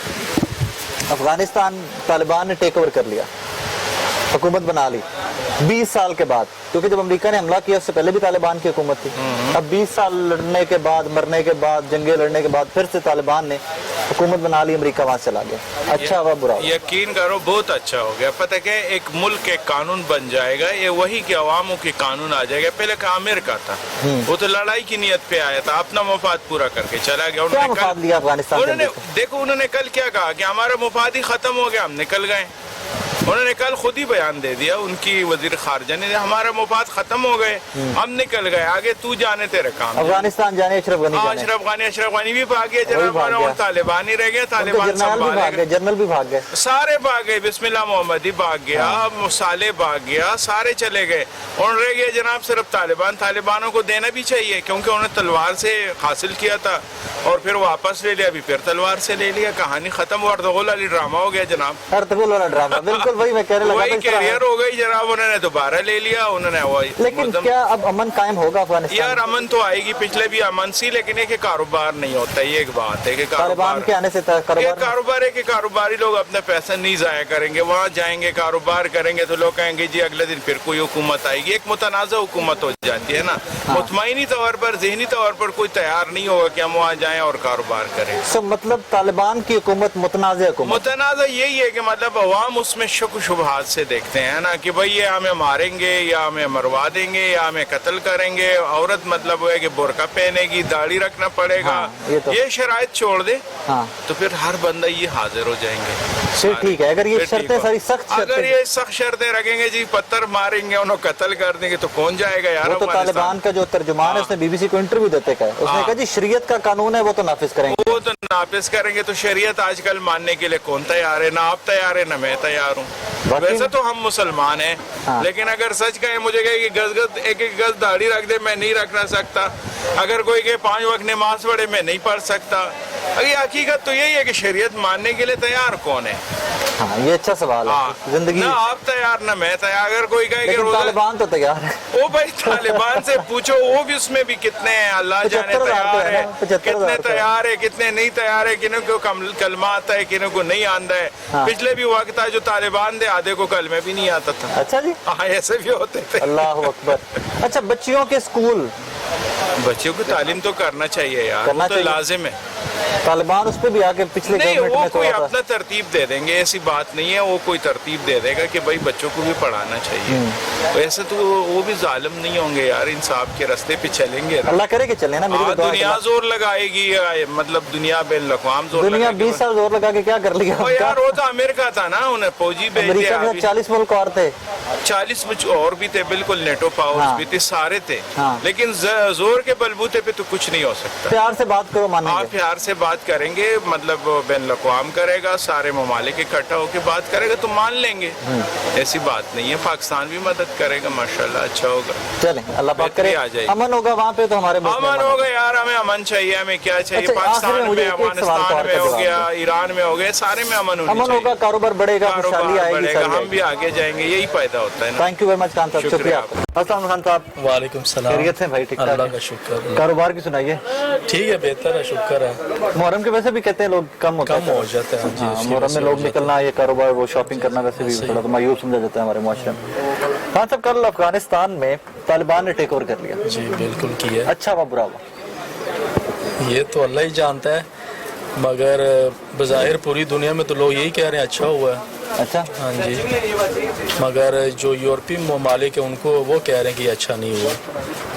अफगानिस्तान तालिबान ने टेक ओवर कर लिया, हुकूमत बना ली 20 साल के बाद, क्योंकि जब अमेरिका ने हमला किया उससे पहले भी तालिबान की हुकूमत थी। अब 20 साल लड़ने के बाद, मरने के बाद, जंगे लड़ने के बाद फिर से तालिबान ने हुकूमत बना ली, अमेरिका वहां चला गया। अच्छा हुआ बुरा हुआ? यकीन करो बहुत अच्छा हो गया। पता क्या, एक मुल्क के कानून बन जाएगा, ये वही के अवामों के कानून आ जाएगा। पहले का अमेरिका था, वो तो लड़ाई की नियत पे आया था, अपना मफाद पूरा करके चला गया। क्या मफाद लिया अफगानिस्तान? उन्होंने देखो, उन्होंने कल क्या कहा कि हमारा मफाद ही खत्म हो गया, हम निकल गए। उन्होंने कल खुद ही बयान दे दिया, उनकी वजीर खारजा ने, हमारा मुफाद खत्म हो गए, हम निकल गए, आगे तू जाने तेरे काम। अफगानिस्तान जाने अशरफ गनी जाने। अशरफ गनी भी भाग गए जनाब, तालिबान ही रह गए, तालिबान जनरल भी भाग गए, सारे भाग गए। बिस्मिल्लाह मोहम्मदी भाग गया, मुसाले भाग गया, सारे चले गए, और रह गए जनाब सिर्फ तालिबान। तालिबानों को देना भी चाहिए, क्योंकि उन्होंने तलवार से हासिल किया था और फिर वापस ले लिया, अभी फिर तलवार से ले लिया, कहानी खत्म। अर्तुगरुल वाली ड्रामा हो गया जनाब, अर्तुगरुल वाला ड्रामा, बिल्कुल वही मैं कहने लगा, वही कैरियर हो गई जनाब। उन्होंने दोबारा ले लिया, उन्होंने वही। लेकिन क्या अब अमन कायम होगा अफगानिस्तान? यार अमन तो आएगी, पिछले भी अमन सी, लेकिन एक कारोबार नहीं होता, ये एक बात है कि तालिबान के आने से कारोबार है कि कारोबारी लोग अपना पैसा नहीं जाया करेंगे, वहाँ जाएंगे कारोबार करेंगे तो लोग कहेंगे जी अगले दिन फिर कोई हुकूमत आएगी, एक मुतनाज़ा हुकूमत हो जाती है ना। मुतमईनी तौर पर, ज़हनी तौर पर कोई तैयार नहीं होगा कि हम वहाँ जाएं और कारोबार करें। मतलब तालिबान की हुकूमत मुतनाज़ा हुकूमत? मुतनाज़ा यही है कि मतलब अवाम उसमें शुक शुबहात से देखते हैं ना, कि भाई ये हमें मारेंगे या हमें मरवा देंगे या हमें कत्ल करेंगे। औरत मतलब है कि बुर्का पहनेगी, दाढ़ी रखना पड़ेगा, ये शराइत छोड़ दे तो फिर हर बंदा ये हाजिर हो जाएंगे। ठीक है, अगर ये शर्तें सारी सख्त, अगर ये सख्त शर्तें रखेंगे जी, पत्थर मारेंगे, उन्हें कत्ल कर देंगे, तो कौन जाएगा यार? वो तो तालिबान का जो तर्जुमान है उसने बीबीसी को इंटरव्यू देते कहा, उसने कहा जी शरीयत का कानून है वो तो नाफिज करेंगे। वो तो नाफिज करेंगे, तो शरीयत आजकल मानने के लिए कौन तैयार है? ना आप तैयार है ना मैं तैयार हूँ। वैसे तो हम मुसलमान हैं, लेकिन अगर सच कहे मुझे कहे कि गज गज एक एक गज दाढ़ी रख दे, मैं नहीं रखना सकता। अगर कोई कहे 5 वक्त नमाज पढ़े, मैं नहीं पढ़ सकता। अगर हकीकत तो यही है कि शरीयत मानने के लिए तैयार कौन है? हाँ, ये अच्छा सवाल है। जिंदगी ना आप तैयार ना मैं तैयार। अगर कोई कहे कि तालिबान तो तैयार है, ओ भाई तालिबान से पूछो, वो भी उसमें भी कितने हैं अल्लाह जाने तैयार है, कितने तैयार है, कितने नहीं तैयार है, किन्हों को कलमा आता है, किन्हों को नहीं आता है। पिछले भी वक्त था जो तालिबान थे, आधे को कलमे भी नहीं आता था। अच्छा जी, हाँ ऐसे भी होते थे। अल्लाह अकबर। अच्छा, बच्चियों के स्कूल, बच्चों को तालीम तो करना चाहिए यार, वो तो लाजिम है। तालिबान उस पे भी आके पिछले नहीं, गवर्नमेंट वो में कोई अपना तरतीब दे देंगे, ऐसी बात नहीं है। वो कोई तरतीब दे देगा कि भाई बच्चों को भी पढ़ाना चाहिए। वैसे तो वो भी जालिम नहीं होंगे यार, इंसाफ के रास्ते पे चलेंगे। अल्लाह करे कि चले ना। दुनिया जोर लगाएगी, मतलब दुनिया बेन अक़वाम जोर, दुनिया 20 साल जोर लगा के क्या कर लिया यार? वो तो अमेरिका था ना, उन्हें फौजी भेज दिया। 40 मुल्क और थे, 40 और भी थे, बिल्कुल नेटो पावर्स भी थे, सारे थे। लेकिन जोर के बलबूते पे तो कुछ नहीं हो सकता। प्यार से बात करो, मानेंगे? आप प्यार से बात करेंगे, मतलब बैन अक़वाम करेगा, सारे ममालिक इकट्ठा होकर बात करेगा तो मान लेंगे, ऐसी बात नहीं है। पाकिस्तान भी मदद करेगा, माशाल्लाह अच्छा होगा। चलें, अल्लाह पाक करे अमन होगा वहाँ पे, तो हमारे अमन होगा यार। हमें अमन चाहिए, हमें क्या चाहिए? पाकिस्तान में, अफगानिस्तान में हो गया, ईरान में हो गया, सारे में अमन होगा, कारोबार बढ़ेगा, खुशहाली आएगी, हम भी आगे जाएंगे, यही फायदा होता है। Thank you very much Khan साहब, शुक्रिया। अस्सलाम खान साहब। वालेकुम सलाम। खैरियत से भाई? ठीक ठाक, अल्लाह का शुक्र। कारोबार की सुनाइए। ठीक है, बेहतर है, शुक्र है। मुहर्रम के वैसे भी कहते हैं लोग कम हो जाते हैं। मुहर्रम में लोग निकलना, ये कारोबार, वो शॉपिंग करना वैसे भी थोड़ा तो मायूस समझा जाता है हमारे मुआशरे में। हाँ साहब, कल अफगानिस्तान में तालिबान ने टेक ओवर कर लिया। जी बिल्कुल किया। अच्छा हुआ बुरा हुआ? ये तो अल्लाह ही जानता है, मगर बज़ाहिर पूरी दुनिया में तो लोग यही कह रहे हैं अच्छा हुआ है। अच्छा, हाँ जी, मगर जो यूरोपीय ममालिक है उनको वो कह रहे हैं कि अच्छा नहीं हुआ।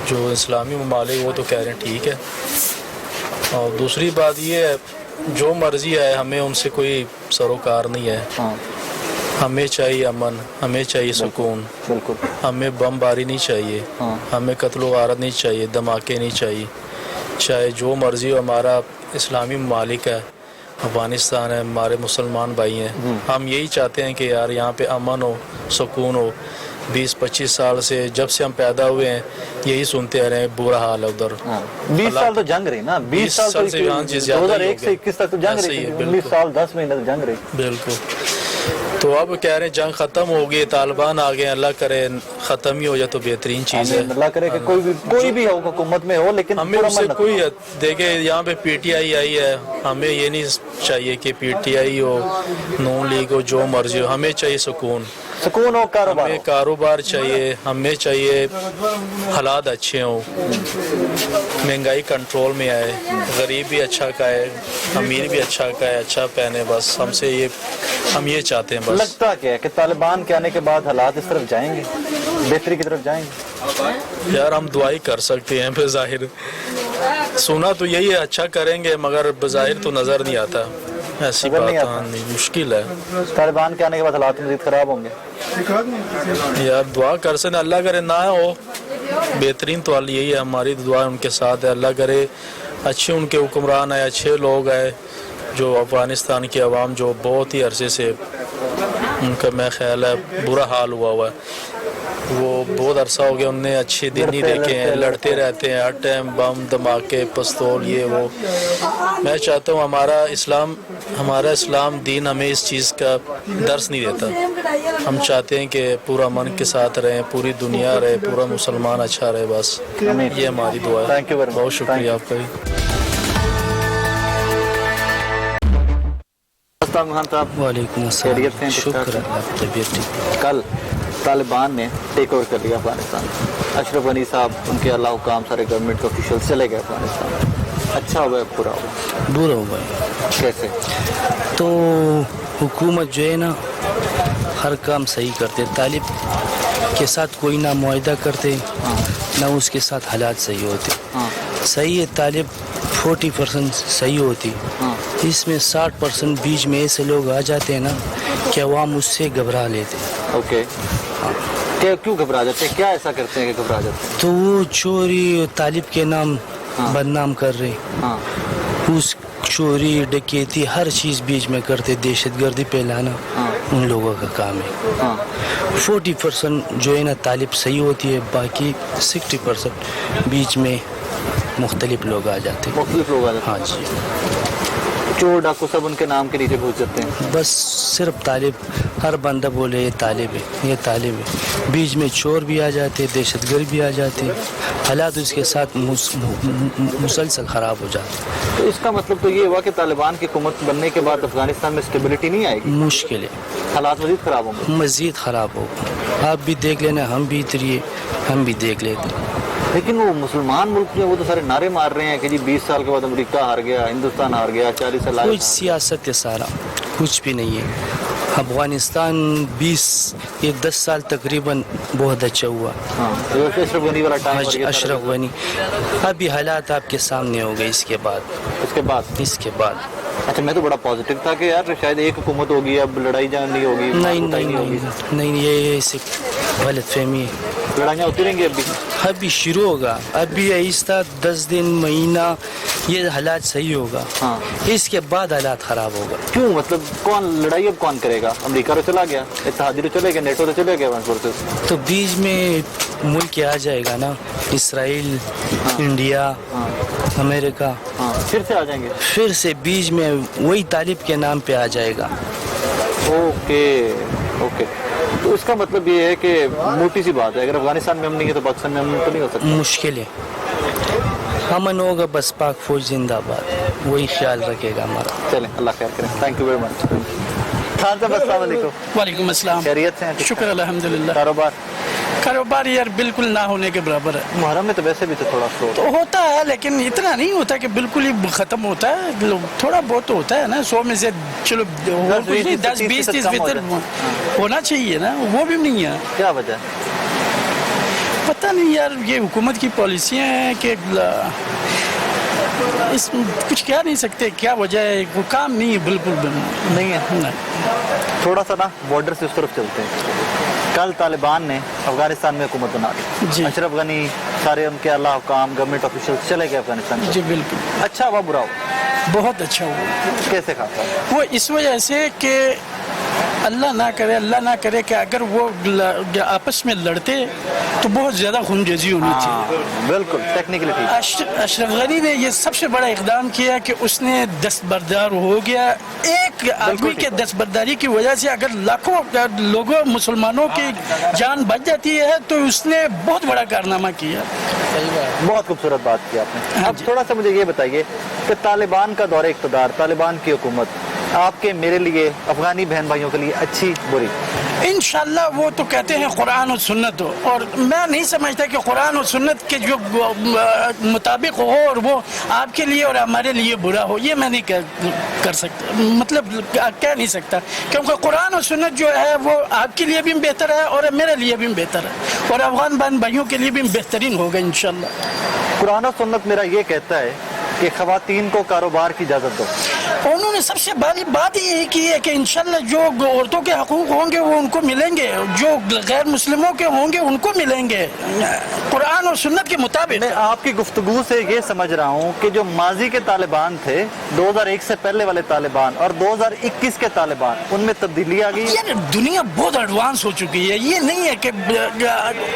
जो इस्लामी ममालिक वो तो कह रहे हैं ठीक है। और दूसरी बात ये है, जो मर्जी आए, हमें उनसे कोई सरोकार नहीं है। हमें चाहिए अमन, हमें चाहिए सुकून, हमें बमबारी नहीं चाहिए, हमें कत्लो गारत नहीं चाहिए, धमाके नहीं चाहिए। चाहे जो मर्जी हो, हमारा इस्लामी ममालिक है, अफगानिस्तान है, हमारे मुसलमान भाई हैं। हम यही चाहते हैं कि यार यहाँ पे अमन हो, सुकून हो। 20-25 साल से जब से हम पैदा हुए हैं यही सुनते आ रहे हैं, बुरा हाल है उधर। 20 साल तो जंग रही ना, 20 साल साल से यहाँ से ज्यादा ही हो 2001 से गया। 21 तक तो जंग ऐसे रही ही है, थी, बिल्कुल। 19 साल 10 महीने तो जंग रही। बिल्कुल। तो अब कह रहे हैं जंग खत्म हो गई, तालिबान आ गए, अल्लाह करे खत्म ही हो जाए तो बेहतरीन चीज़ है। अल्लाह करे कि कोई भी हो हुकूमत में हो, लेकिन हमें पूरा उससे मन कोई देखे यहाँ पे पीटीआई आई है, हमें ये नहीं चाहिए कि पीटीआई हो, नून लीग हो, जो मर्जी हो, हमें चाहिए सुकून, सुकून हो, कारोबार हमें कारोबार चाहिए, हमें चाहिए हालात अच्छे हों, महंगाई कंट्रोल में आए, गरीब भी अच्छा खाए, अमीर भी अच्छा खाए, अच्छा पहने, बस हमसे ये हम ये चाहते हैं बस। लगता क्या है कि तालिबान के आने के बाद हालात इस तरफ जाएंगे, बेहतरी की तरफ जाएंगे? यार हम दुआई कर सकते हैं, बज़ाहिर सुना तो यही है, अच्छा करेंगे, मगर बज़ाहिर तो नज़र नहीं आता, ऐसी नज़र बात नहीं आता। नहीं, मुश्किल है। तालिबान के आने के बाद हालात मजीद खराब होंगे। यार दुआ कर सकते, अल्लाह करे ना हो बेहतरीन, तो यही है, हमारी दुआ उनके साथ है, अल्लाह करे अच्छे उनके हुक्मरान आए, अच्छे लोग आए, जो अफगानिस्तान की आवाम जो बहुत ही अरसे से उनका मैं ख्याल है बुरा हाल हुआ है, वो बहुत अरसा हो गया, उनने अच्छे दिन नहीं देखे हैं, लड़ते रहते हैं हर टाइम, बम धमाके पिस्तौल ये वो। मैं चाहता हूँ हमारा इस्लाम दीन हमें इस चीज़ का दर्स नहीं देता। हम चाहते हैं कि पूरा मन के साथ रहें, पूरी दुनिया रहे, पूरा मुसलमान अच्छा रहे, बस ये हमारी दुआ है। Thank you very much. बहुत शुक्रिया आपका भी। खान साहब, वालेकुम खैरियत से हैं? शुक्र अल्लाह की तबीयत ठीक। कल तालिबान ने टेक ओवर कर लिया अफगानिस्तान। अशरफ गनी साहब, उनके अल्लाह हुकाम, सारे गवर्नमेंट के ऑफिशियल चले गए अफगानिस्तान। अच्छा हुआ, बुरा हुआ? बुरा हुआ है। कैसे? तो हुकूमत जो है ना हर काम सही करते, तालिब के साथ कोई ना मुआहदा करते ना उसके साथ हालात सही होते। सही है, तालिब 40% सही होती, इसमें 60% बीच में ऐसे लोग आ जाते हैं ना कि अवाम उससे घबरा लेते। ओके, क्या क्यों घबरा जाते हैं? क्या ऐसा करते हैं कि घबरा जाते हैं? तो वो चोरी तालिब के नाम बदनाम कर रहे, उस चोरी डकैती हर चीज़ बीच में करते, दहशतगर्दी फैलाना उन लोगों का काम है। 40% जो है ना तालिब सही होती है, बाकी 60% बीच में मुख्तलिफ लोग आ जाते हैं। मुख्तलिफ लोग आ जाते हैं। हाँ जी, चोर डाकू सब उनके नाम के नीचे घुस जाते हैं। बस सिर्फ तालिब, हर बंदा बोले ये तालिब है, ये तालिब है, बीच में चोर भी आ जाते, दहशतगर्द भी आ जाते, हालात उसके साथ मुसलसल ख़राब हो जाते। तो इसका मतलब तो ये हुआ कि तालिबान की हुकूमत बनने के बाद अफगानिस्तान में स्टेबिलिटी नहीं आएगी, मुश्किल है, हालात मजीद खराब होंगे। मज़ीद ख़राब होगा। आप भी देख लेना, हम भी इतरिए, हम भी देख लेते। लेकिन वो मुसलमान मुल्क में वो तो सारे नारे मार रहे हैं कि जी 20 साल के बाद अमेरिका हार गया, हिंदुस्तान हार गया, 40 साल कुछ सियासत है, सारा कुछ भी नहीं है। अफगानिस्तान 10 साल तकरीबन बहुत अच्छा हुआ। अशरफ गनी वाला टाइम, अशरफ गनी, अभी हालात आपके सामने हो गए। इसके बाद अच्छा, मैं तो बड़ा पॉजिटिव था कि यार शायद एक हुकूमत होगी, अब लड़ाई जंग नहीं होगी। नहीं, ये सिर्फ गलत फहमी है। लड़ाइयाँ होती रहेंगी अभी शुरू होगा, अभी आहिस्ता 10 दिन महीना ये हालात सही होगा, इसके बाद हालात खराब होगा। क्यों? मतलब कौन लड़ाई अब कौन करेगा? अमेरिका तो चला गया, इत्तेहादी तो चले गए, नेटो तो चले गए, फोर्सेस तो बीच में मुल्क आ जाएगा ना, इसराइल, इंडिया, अमेरिका, फिर से आ जाएंगे, फिर से बीच में वही तालिब के नाम पे आ जाएगा। ओके, तो इसका मतलब ये है कि मोटी सी बात है, अगर अफगानिस्तान में हम नहीं है तो पाकिस्तान में हम तो नहीं हो सकता। मुश्किल है, अमन होगा बस, पाक फौज जिंदाबाद, वही ख्याल रखेगा हमारा। चलें, अल्लाह खैर करें। Thank you very much. Khan साहब, अस्सलाम वालेकुम। वालेकुम अस्सलाम। खैरियत से हैं? शुक्र अल्हम्दुलिल्लाह। कारोबार यार बिल्कुल ना होने के बराबर है। मुहर्रम में तो वैसे भी तो थोड़ा स्लो तो होता है, लेकिन इतना नहीं होता कि बिल्कुल ही खत्म होता है, थोड़ा बहुत तो होता है ना। 100 में से चलो 10-20-30 फितर होना चाहिए ना, वो भी नहीं है। क्या वजह? पता नहीं यार, ये हुकूमत की पॉलिसियाँ हैं कि इस कुछ कह नहीं सकते क्या वजह है, वो काम नहीं है, बिल्कुल नहीं है। थोड़ा सा ना बॉर्डर से उस तरफ चलते हैं, कल तालिबान ने अफगानिस्तान में हुकूमत बना दी, अशरफ गनी सारे उनके आला हुकाम गवर्नमेंट ऑफिशियल चले गए अफगानिस्तान से। जी बिल्कुल। अच्छा हुआ बुरा हुआ? बहुत अच्छा हुआ। कैसे खाता है? वो इस वजह से कि अल्लाह ना करे कि अगर वो आपस में लड़ते तो बहुत ज़्यादा खूनरेजी होनी थी। बिल्कुल टेक्निकली ठीक। अशरफ गनी ने ये सबसे बड़ा इकदाम किया कि उसने दस्तबरदार हो गया। एक आदमी के दस्तबरदारी की वजह से अगर लाखों लोगों मुसलमानों की जान बच जाती है तो उसने बहुत बड़ा कारनामा किया। बहुत खूबसूरत बात की आपने। अब थोड़ा सा मुझे ये बताइए कि तालिबान का दौरे इक़्तिदार, तालिबान की हुकूमत आपके मेरे लिए अफगानी बहन भाइयों के लिए अच्छी बुरी? इंशाल्लाह वो तो कहते हैं कुरान और सुन्नत हो, और मैं नहीं समझता कि कुरान और सुन्नत के जो मुताबिक हो और वो आपके लिए और हमारे लिए बुरा हो। ये मैं नहीं कर सकता, मतलब कह नहीं सकता, क्योंकि कुरान और सुन्नत जो है वो आपके लिए भी बेहतर है और मेरे लिए भी बेहतर है और अफगान बहन भाइयों के लिए भी बेहतरीन होगा इंशाल्लाह। कुरान और सुन्नत मेरा ये कहता है कि ख़वातीन को कारोबार की इजाज़त दो। उन्होंने सबसे बड़ी बात यही की है कि इंशाल्लाह जो औरतों के हकूक़ होंगे वो उनको मिलेंगे, जो गैर मुस्लिमों के होंगे उनको मिलेंगे कुरान और सुन्नत के मुताबिक। मैं आपकी गुफ्तगू से ये समझ रहा हूँ कि जो माजी के तालिबान थे, 2001 से पहले वाले तालिबान और 2021 के तालिबान, उनमें तब्दीली आ गई। यार दुनिया बहुत एडवांस हो चुकी है, ये नहीं है कि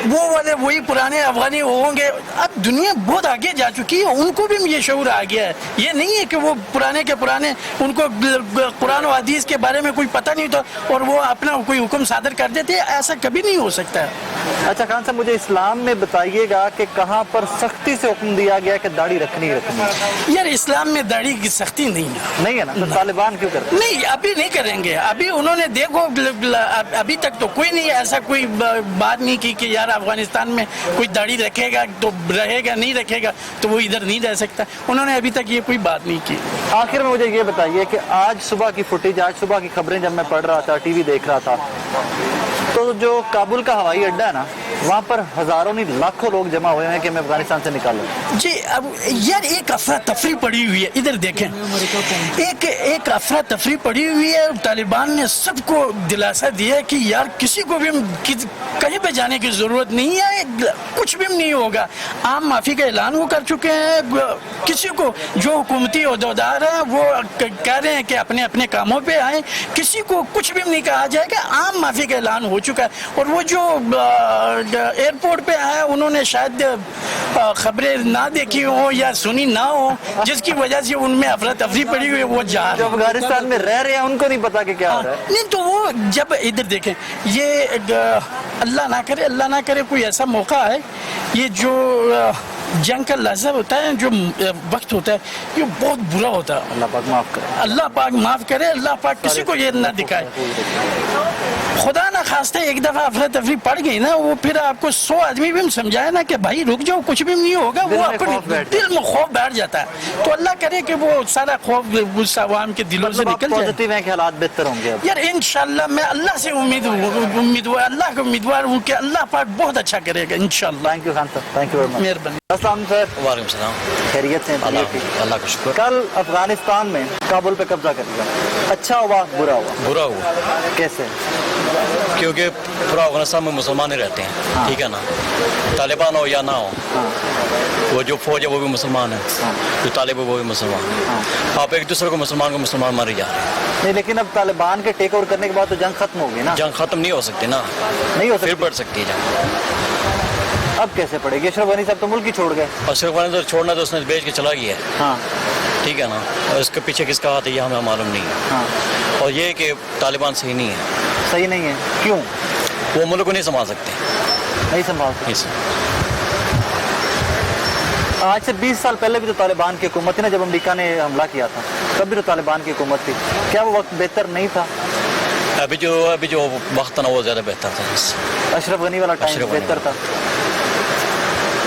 वो वाले वही पुराने अफगानी होंगे। अब दुनिया बहुत आगे जा चुकी है, उनको भी ये शऊर आ गया है। ये नहीं है कि वो पुराने के पुराने उनको कुरान और हदीस के बारे में कोई पता नहीं था और वो अपना कोई हुक्म सादर कर देते, ऐसा कभी नहीं हो सकता। अच्छा खान साहब, मुझे इस्लाम में बताइएगा कि कहाँ पर सख्ती से हुक्म दिया गया कि दाढ़ी रखनी ही रखनी? यार इस्लाम में दाढ़ी की सख्ती नहीं है। नहीं है ना? तो तालिबान क्यों करते? नहीं, अभी नहीं करेंगे। अभी उन्होंने देखो अभी तक तो कोई नहीं ऐसा कोई बात नहीं की कि यार अफगानिस्तान में कोई दाढ़ी रखेगा तो रहेगा, नहीं रखेगा तो वो इधर नहीं रह सकता। उन्होंने अभी तक ये कोई बात नहीं की। आखिर में मुझे ये बताइए कि आज सुबह की फुटेज, आज सुबह की खबरें जब मैं पढ़ रहा था, टीवी देख रहा था, तो जो काबुल का हवाई अड्डा है ना, वहाँ पर हजारों नहीं लाखों लोग जमा हुए हैं कि हमें अफगानिस्तान से निकालो। जी अब यार एक अफरा तफरी पड़ी हुई है, इधर देखें, एक अफरा तफरी पड़ी हुई है। तालिबान ने सबको दिलासा दिया कि यार किसी को भी कहीं पे जाने की जरूरत नहीं है, कुछ भी नहीं होगा। आम माफी का ऐलान वो कर चुके हैं। किसी को जो हुकूमती ओहदेदार हैं वो कह रहे हैं कि अपने अपने कामों पे आए, किसी को कुछ भी नहीं कहा जाएगा। आम माफी का ऐलान हो चुका है। और वो जो एयरपोर्ट पे आए, उन्होंने शायद खबरें ना देखी हो या सुनी ना हो, जिसकी वजह से उनमें अफरा तफरी पड़ी हुई है। वो जा जो अफगानिस्तान में रह रहे हैं उनको नहीं पता कि क्या हो रहा है। नहीं तो वो जब इधर देखें, ये अल्लाह ना करे कोई ऐसा मौका है, ये जो जंग का लहजा होता है, जो वक्त होता है, ये बहुत बुरा होता है। अल्लाह पाक माफ करे, अल्लाह पाक माफ करे, अल्लाह पाक किसी को ये ना दिखाए। खुदा ना खास्ते एक दफा अफरा तफरी पड़ गई ना, वो फिर आपको 100 आदमी भी समझाए ना कि भाई रुक जाओ, कुछ भी नहीं होगा, वो अपने दिल में खौफ बैठ जाता है। तो अल्लाह करे कि वो सारा खौफ उस आवाम के दिलों से निकल जाए। पॉजिटिव है कि हालात बेहतर होंगे यार इंशाल्लाह। मैं अल्लाह से उम्मीदवार अल्लाह का उम्मीदवार हूँ कि अल्लाह पाक बहुत अच्छा करेगा इंशाल्लाह। थैंक यू खान साहब, थैंक यू वेरी मच। मेहरबानी। अस्सलाम सर। वालेकुम सलाम। खैरियत से? अल्लाह का शुक्र। कल अफगानिस्तान में काबुल पे कब्जा कर लिया, अच्छा हुआ बुरा हुआ? बुरा हुआ। कैसे? क्योंकि पूरा अफगानिस्तान में मुसलमान ही रहते हैं, ठीक है ना, तालिबान हो या ना हो, वो जो फौज है वो भी मुसलमान है, जो तालिब है वो भी मुसलमान है। आप एक दूसरे को मुसलमान मारे जा रहे हैं। नहीं, लेकिन अब तालिबान के टेक ओवर करने के बाद तो जंग खत्म होगी ना? जंग खत्म नहीं हो सकती ना, नहीं हो सकती, फिर बढ़ सकती है जंग। अब कैसे पड़ेगी? अशरफ गनी साहब तो मुल्क ही छोड़ गए। अशरफ गनी तो छोड़ना तो उसने बेच के चला गया है, हाँ ठीक है ना, और इसके पीछे किसका हाथ है ये हमें मालूम नहीं है। हाँ। और ये कि तालिबान सही नहीं है। सही नहीं है? क्यों? वो मुल्क को नहीं संभाल सकते। नहीं संभाल सकते। आज से 20 साल पहले भी तो तालिबान की हुकूमत थी ना, जब अमेरिका ने हमला किया था, तब भी तो तालिबान की हुकूमत थी। क्या वो वक्त बेहतर नहीं था? अभी जो वक्त था ना वो ज़्यादा बेहतर था। अशरफ गनी वाला टाइम बेहतर था।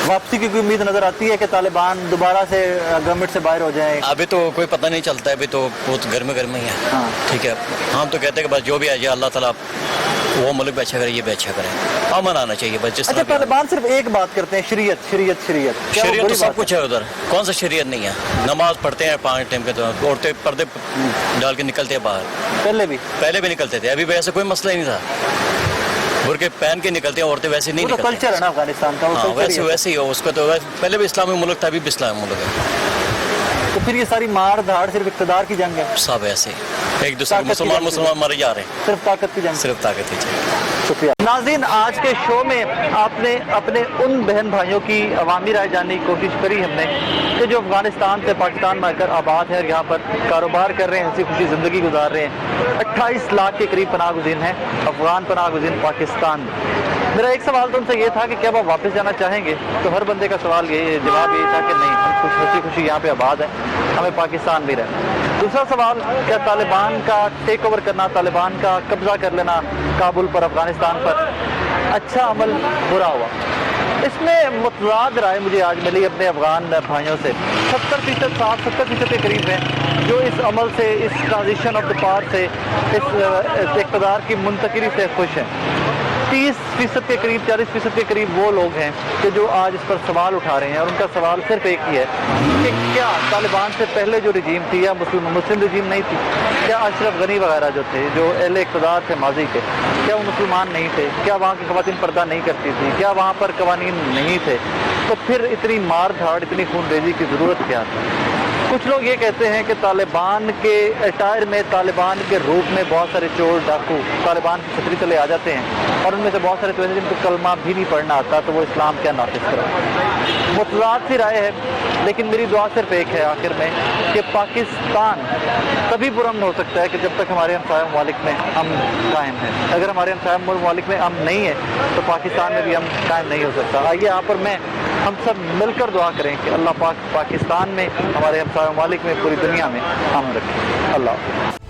वापसी की कोई उम्मीद नजर आती है कि तालिबान दोबारा से गवर्नमेंट से बाहर हो जाए? अभी तो कोई पता नहीं चलता है, अभी तो बहुत घर में ही है। हाँ। ठीक है, हम तो कहते हैं कि बस जो भी आ जाए अल्लाह ताला वो मुल्क भी अच्छा करे, ये भी अच्छा करे, अमन आना चाहिए बस। जिस अच्छा, तालिबान सिर्फ एक बात करते हैं, शरीयत शरीयत शरीयत। शरीयत तो सब कुछ है उधर, कौन सा शरीयत नहीं है? नमाज पढ़ते हैं 5 टाइम के, तो औरतें पर्दे डाल के निकलते हैं बाहर। पहले भी निकलते थे, अभी भी ऐसा कोई मसला ही नहीं था। बुरके पहन के निकलते हैं औरतें, वैसे नहीं वो तो निकलती। कल्चर है ना अफगानिस्तान का, वो हाँ culture ही वैसे है। वैसे ही हो उसका तो पहले भी इस्लामी मुल्क था, अभी भी इस्लामी मुल्क है। तो फिर ये सारी मार धाड़ सिर्फ इक़्तिदार की जंग है, सब ऐसे ही। एक दूसरे ताकत की मुसलमान जंग मुसलमान मरे जा रहे हैं, सिर्फ ताकत की जंग। सिर्फ ताकत ही चाहिए। शुक्रिया नाज़रीन, आज के शो में आपने अपने उन बहन भाइयों की अवामी राय जानने की कोशिश करी हमने कि जो अफगानिस्तान से पाकिस्तान में आकर आबाद है और यहाँ पर कारोबार कर रहे हैं, हंसी खुशी ज़िंदगी गुजार रहे हैं। 28 लाख के करीब पनाह गुज़ीन हैं अफगान पनाह गुज़ीन पाकिस्तान में। मेरा एक सवाल तो उनसे ये था कि क्या आप वापस जाना चाहेंगे, तो हर बंदे का सवाल जवाब यही था कि नहीं, हम खुश हंसी खुशी यहाँ पे आबाद हैं, हमें पाकिस्तान भी रहना। दूसरा सवाल, क्या तालिबान का टेक ओवर करना, तालिबान का कब्जा कर लेना काबुल पर, अफगानिस्तान पर, अच्छा अमल बुरा हुआ? इसमें मुतज़ाद राय मुझे आज मिली अपने अफगान भाइयों से। 70%, 60-70% के करीब हैं जो इस अमल से, इस ट्रांजिशन ऑफ द पावर से, इस इक़्तिदार की मुंतकिली से खुश हैं। 30% के करीब, 40% के करीब वो लोग हैं कि जो आज इस पर सवाल उठा रहे हैं, और उनका सवाल सिर्फ एक ही है कि क्या तालिबान से पहले जो रजीम थी, या मुस्लिम रजीम नहीं थी, क्या अशरफ गनी वगैरह जो थे, जो अहले इक़्तिदार थे माजी के, क्या वो मुसलमान नहीं थे? क्या वहाँ की ख़वातीन पर्दा नहीं करती थी? क्या वहाँ पर कवानीन नहीं थे? तो फिर इतनी मार धाड़, इतनी खूनरेजी की ज़रूरत क्या थी? कुछ लोग ये कहते हैं कि तालिबान के अटायर में, तालिबान के रूप में बहुत सारे चोर डाकू तालिबान की छतरी तले आ जाते हैं, और उनमें से बहुत सारे तो ऐसे जिनको कलमा भी नहीं पढ़ना आता, तो वो इस्लाम क्या नाफिज करें। मुतज़ाद सी राय है, लेकिन मेरी दुआ सिर्फ एक है आखिर में कि पाकिस्तान तभी पुरअमन हो सकता है कि जब तक हमारे हमसाया ममालिक में अमन कायम है। अगर हमारे हमसाया ममालिक में अमन नहीं है तो पाकिस्तान में भी अमन कायम नहीं हो सकता। आइए यहाँ पर हम सब मिलकर दुआ करें कि अल्लाह पाक पाकिस्तान में, हमारे हमसाया ममालिक में, पूरी दुनिया में अमन रखे। अल्लाह।